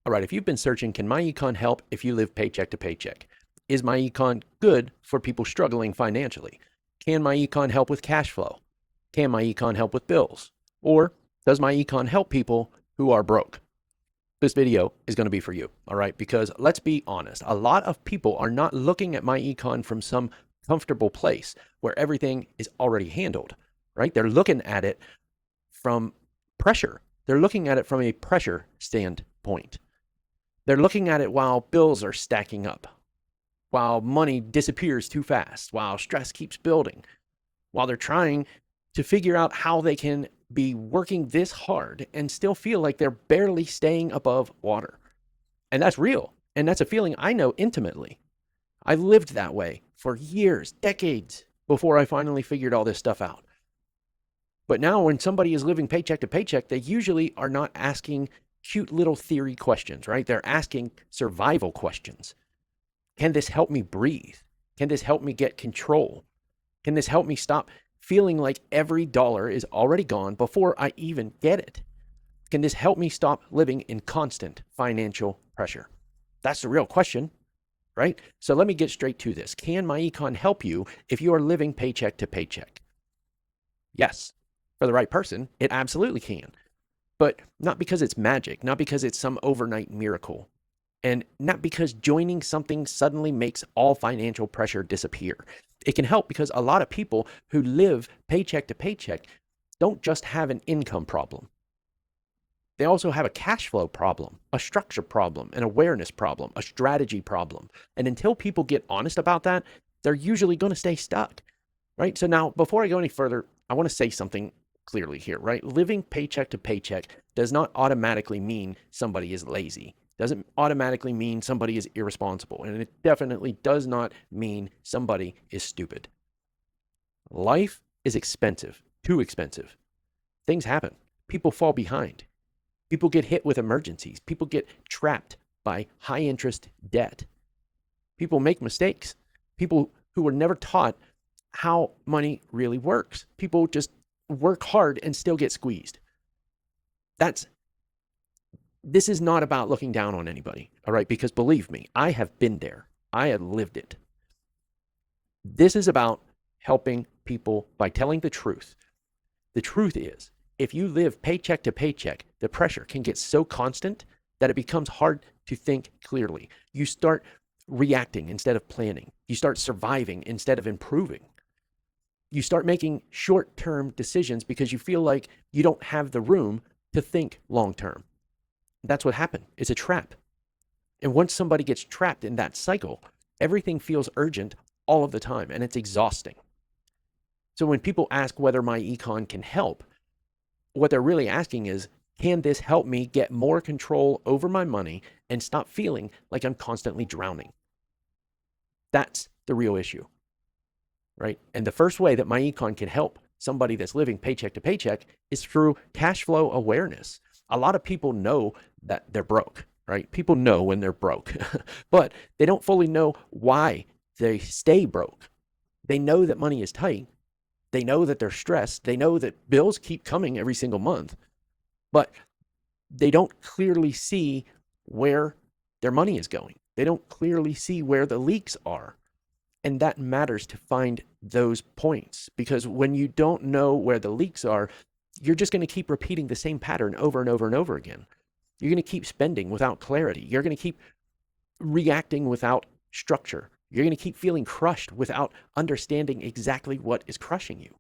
All right, if you've been searching, can myEcon help if you live paycheck to paycheck? Is myEcon good for people struggling financially? Can myEcon help with cash flow? Can myEcon help with bills? Or does myEcon help people who are broke? This video is going to be for you, all right? Because let's be honest, a lot of people are not looking at myEcon from some comfortable place where everything is already handled, right? They're looking at it from pressure. They're looking at it from a pressure standpoint. They're looking at it while bills are stacking up, while money disappears too fast, while stress keeps building, while they're trying to figure out how they can be working this hard and still feel like they're barely staying above water. And that's real. And that's a feeling I know intimately. I lived that way for years, decades, before I finally figured all this stuff out. But now when somebody is living paycheck to paycheck, they usually are not asking cute little theory questions, right? They're asking survival questions. Can this help me breathe? Can this help me get control? Can this help me stop feeling like every dollar is already gone before I even get it? Can this help me stop living in constant financial pressure? That's the real question, right? So let me get straight to this. Can myEcon help you if you are living paycheck to paycheck? Yes, for the right person, it absolutely can. But not because it's magic, not because it's some overnight miracle, and not because joining something suddenly makes all financial pressure disappear. It can help because a lot of people who live paycheck to paycheck don't just have an income problem. They also have a cash flow problem, a structure problem, an awareness problem, a strategy problem. And until people get honest about that, they're usually going to stay stuck, right? So now, before I go any further, I want to say something clearly here, right? Living paycheck to paycheck does not automatically mean somebody is lazy. Doesn't automatically mean somebody is irresponsible. And it definitely does not mean somebody is stupid. Life is expensive, too expensive. Things happen. People fall behind. People get hit with emergencies. People get trapped by high interest debt. People make mistakes. People who were never taught how money really works. People just work hard and still get squeezed. This is not about looking down on anybody, all right? Because believe me, I have been there. I have lived it. This is about helping people by telling the truth. The truth is, if you live paycheck to paycheck, the pressure can get so constant that it becomes hard to think clearly. You start reacting instead of planning. You start surviving instead of improving. You start making short-term decisions because you feel like you don't have the room to think long-term. That's what happened. It's a trap. And once somebody gets trapped in that cycle, everything feels urgent all of the time, and it's exhausting. So when people ask whether myEcon can help, what they're really asking is, can this help me get more control over my money and stop feeling like I'm constantly drowning? That's the real issue, right? And the first way that myEcon can help somebody that's living paycheck to paycheck is through cash flow awareness. A lot of people know that they're broke, right? People know when they're broke, but they don't fully know why they stay broke. They know that money is tight. They know that they're stressed. They know that bills keep coming every single month, but they don't clearly see where their money is going. They don't clearly see where the leaks are. And that matters to find those points, because when you don't know where the leaks are, you're just going to keep repeating the same pattern over and over and over again. You're going to keep spending without clarity. You're going to keep reacting without structure. You're going to keep feeling crushed without understanding exactly what is crushing you.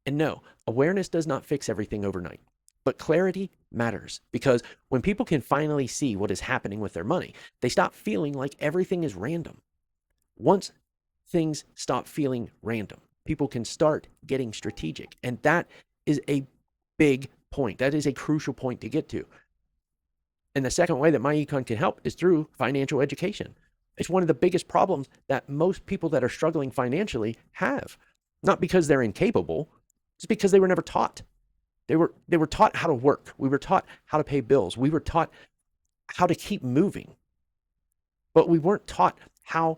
And no, awareness does not fix everything overnight, but clarity matters, because when people can finally see what is happening with their money, they stop feeling like everything is random. Once things stop feeling random, people can start getting strategic. And that is a big point. That is a crucial point to get to. And the second way that myEcon can help is through financial education. It's one of the biggest problems that most people that are struggling financially have. Not because they're incapable, it's because they were never taught. They were taught how to work. We were taught how to pay bills. We were taught how to keep moving. But we weren't taught how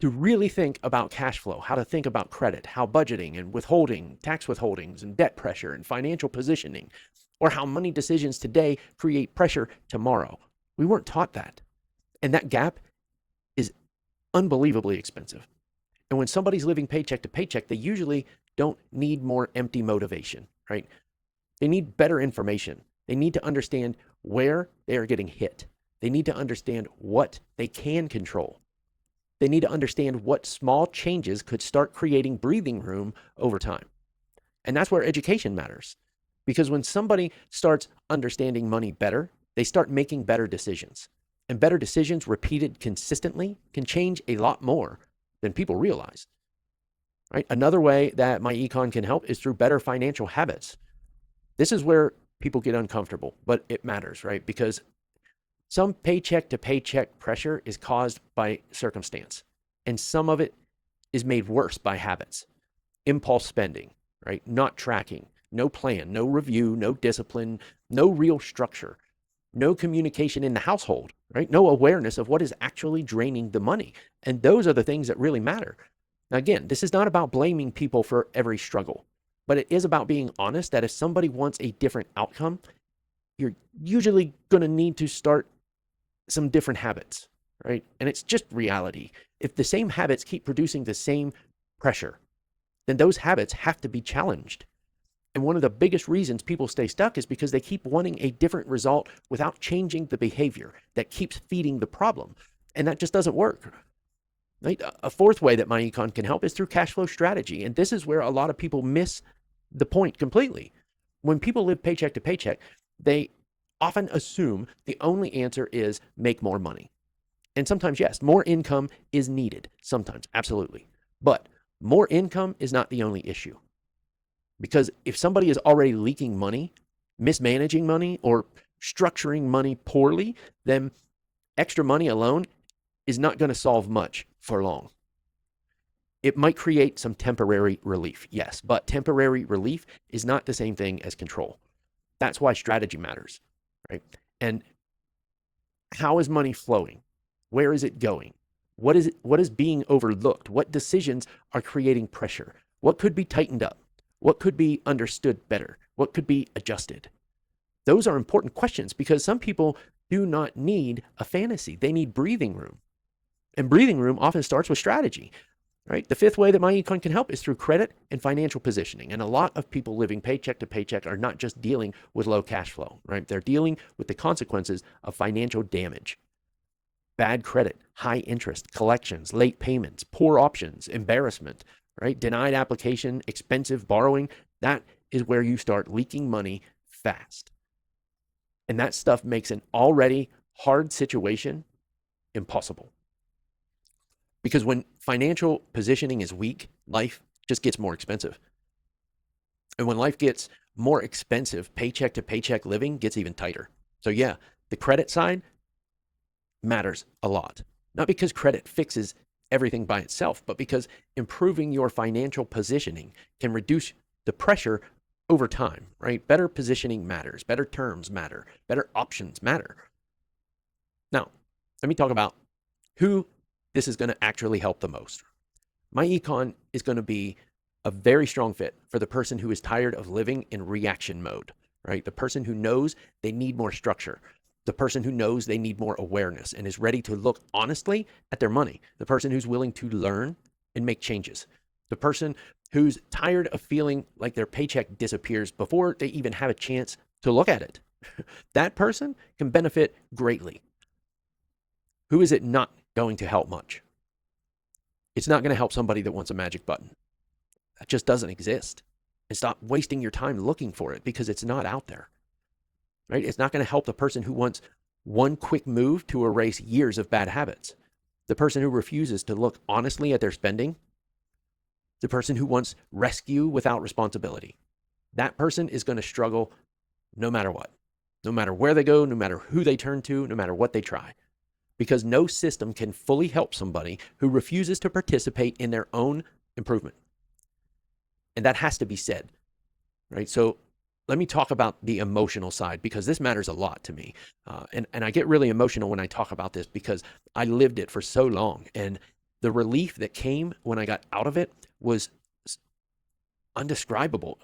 to really think about cash flow, how to think about credit, how budgeting and withholding, tax withholdings and debt pressure and financial positioning, or how money decisions today create pressure tomorrow. We weren't taught that. And that gap is unbelievably expensive. And when somebody's living paycheck to paycheck, they usually don't need more empty motivation, right? They need better information. They need to understand where they are getting hit. They need to understand what they can control. They need to understand what small changes could start creating breathing room over time. And that's where education matters. Because when somebody starts understanding money better, they start making better decisions. And better decisions repeated consistently can change a lot more than people realize. Right? Another way that myEcon can help is through better financial habits. This is where people get uncomfortable, but it matters, right? Because some paycheck to paycheck pressure is caused by circumstance, and some of it is made worse by habits. Impulse spending, right? Not tracking, no plan, no review, no discipline, no real structure, no communication in the household, right? No awareness of what is actually draining the money. And those are the things that really matter. Now, again, this is not about blaming people for every struggle, but it is about being honest that if somebody wants a different outcome, you're usually going to need to start some different habits, right? And it's just reality. If the same habits keep producing the same pressure, then those habits have to be challenged. And one of the biggest reasons people stay stuck is because they keep wanting a different result without changing the behavior that keeps feeding the problem. And that just doesn't work. Right? A fourth way that myEcon can help is through cash flow strategy. And this is where a lot of people miss the point completely. When people live paycheck to paycheck, they often assume the only answer is make more money. And sometimes, yes, more income is needed. Sometimes, absolutely. But more income is not the only issue. Because if somebody is already leaking money, mismanaging money, or structuring money poorly, then extra money alone is not going to solve much for long. It might create some temporary relief, yes, but temporary relief is not the same thing as control. That's why strategy matters, right? And how is money flowing? Where is it going? What is being overlooked? What decisions are creating pressure? What could be tightened up? What could be understood better? What could be adjusted? Those are important questions because some people do not need a fantasy. They need breathing room. And breathing room often starts with strategy, right? The fifth way that myEcon can help is through credit and financial positioning. And a lot of people living paycheck to paycheck are not just dealing with low cash flow, right? They're dealing with the consequences of financial damage. Bad credit, high interest, collections, late payments, poor options, embarrassment, right? Denied application, expensive borrowing. That is where you start leaking money fast. And that stuff makes an already hard situation impossible. Because when financial positioning is weak, life just gets more expensive. And when life gets more expensive, paycheck to paycheck living gets even tighter. So yeah, the credit side matters a lot. Not because credit fixes everything by itself, but because improving your financial positioning can reduce the pressure over time, right? Better positioning matters, better terms matter, better options matter. Now, let me talk about who this is going to actually help the most. myEcon is going to be a very strong fit for the person who is tired of living in reaction mode, right? The person who knows they need more structure, the person who knows they need more awareness and is ready to look honestly at their money, the person who's willing to learn and make changes, the person who's tired of feeling like their paycheck disappears before they even have a chance to look at it. That person can benefit greatly. Who is it not going to help much? It's not going to help somebody that wants a magic button. That just doesn't exist. And stop wasting your time looking for it because it's not out there. Right? It's not going to help the person who wants one quick move to erase years of bad habits. The person who refuses to look honestly at their spending. The person who wants rescue without responsibility. That person is going to struggle no matter what. No matter where they go, no matter who they turn to, no matter what they try. Because no system can fully help somebody who refuses to participate in their own improvement. And that has to be said, right? So let me talk about the emotional side because this matters a lot to me. And I get really emotional when I talk about this because I lived it for so long. And the relief that came when I got out of it was undescribable,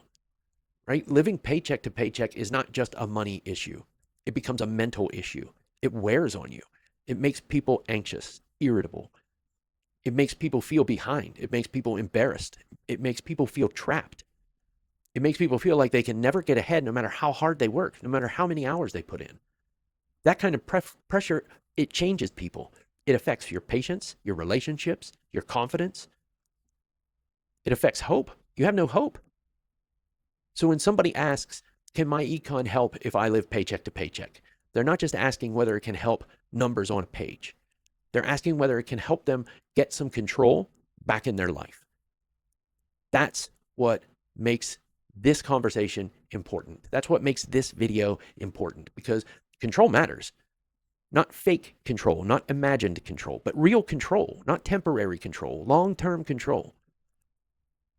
right? Living paycheck to paycheck is not just a money issue. It becomes a mental issue. It wears on you. It makes people anxious, irritable. It makes people feel behind. It makes people embarrassed. It makes people feel trapped. It makes people feel like they can never get ahead no matter how hard they work, no matter how many hours they put in. That kind of pressure, it changes people. It affects your patience, your relationships, your confidence. It affects hope. You have no hope. So when somebody asks, can myEcon help if I live paycheck to paycheck? They're not just asking whether it can help numbers on a page. They're asking whether it can help them get some control back in their life. That's what makes this conversation important. That's what makes this video important, because control matters. Not fake control, not imagined control, but real control, not temporary control, long-term control.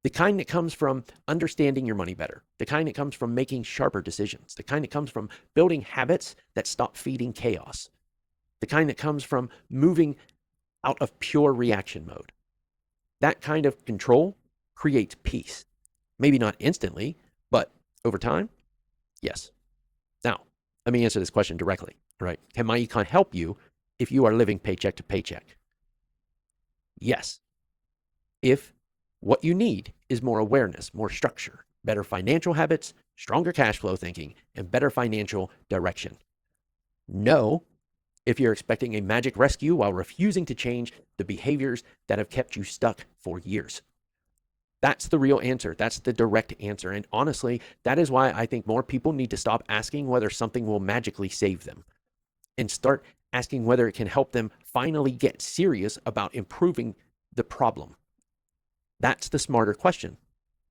The kind that comes from understanding your money better, the kind that comes from making sharper decisions, the kind that comes from building habits that stop feeding chaos, the kind that comes from moving out of pure reaction mode. That kind of control creates peace. Maybe not instantly, but over time, yes. Now, let me answer this question directly, right? Can myEcon help you if you are living paycheck to paycheck? Yes. If what you need is more awareness, more structure, better financial habits, stronger cash flow thinking, and better financial direction. No, if you're expecting a magic rescue while refusing to change the behaviors that have kept you stuck for years. That's the real answer. That's the direct answer. And honestly, that is why I think more people need to stop asking whether something will magically save them and start asking whether it can help them finally get serious about improving the problem. That's the smarter question.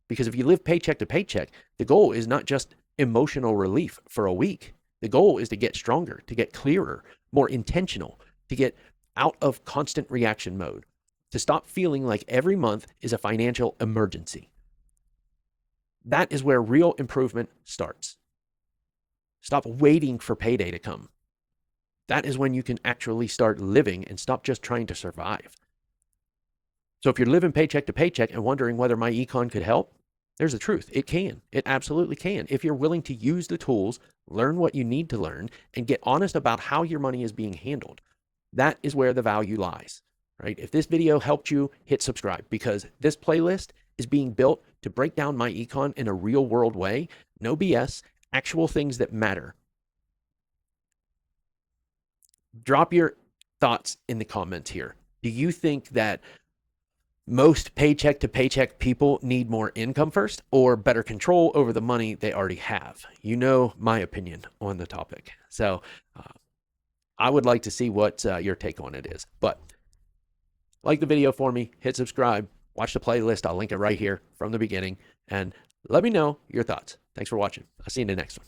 Because if you live paycheck to paycheck, the goal is not just emotional relief for a week. The goal is to get stronger, to get clearer, more intentional, to get out of constant reaction mode, to stop feeling like every month is a financial emergency. That is where real improvement starts. Stop waiting for payday to come. That is when you can actually start living and stop just trying to survive. So if you're living paycheck to paycheck and wondering whether myEcon could help, there's the truth. It can. It absolutely can. If you're willing to use the tools, learn what you need to learn, and get honest about how your money is being handled, that is where the value lies, right? If this video helped you, hit subscribe, because this playlist is being built to break down myEcon in a real world way. No BS, actual things that matter. Drop your thoughts in the comments here. Do you think that most paycheck to paycheck people need more income first or better control over the money they already have? You know my opinion on the topic. So I would like to see what your take on it is. But like the video for me, hit subscribe, watch the playlist. I'll link it right here from the beginning, and let me know your thoughts. Thanks for watching. I'll see you in the next one.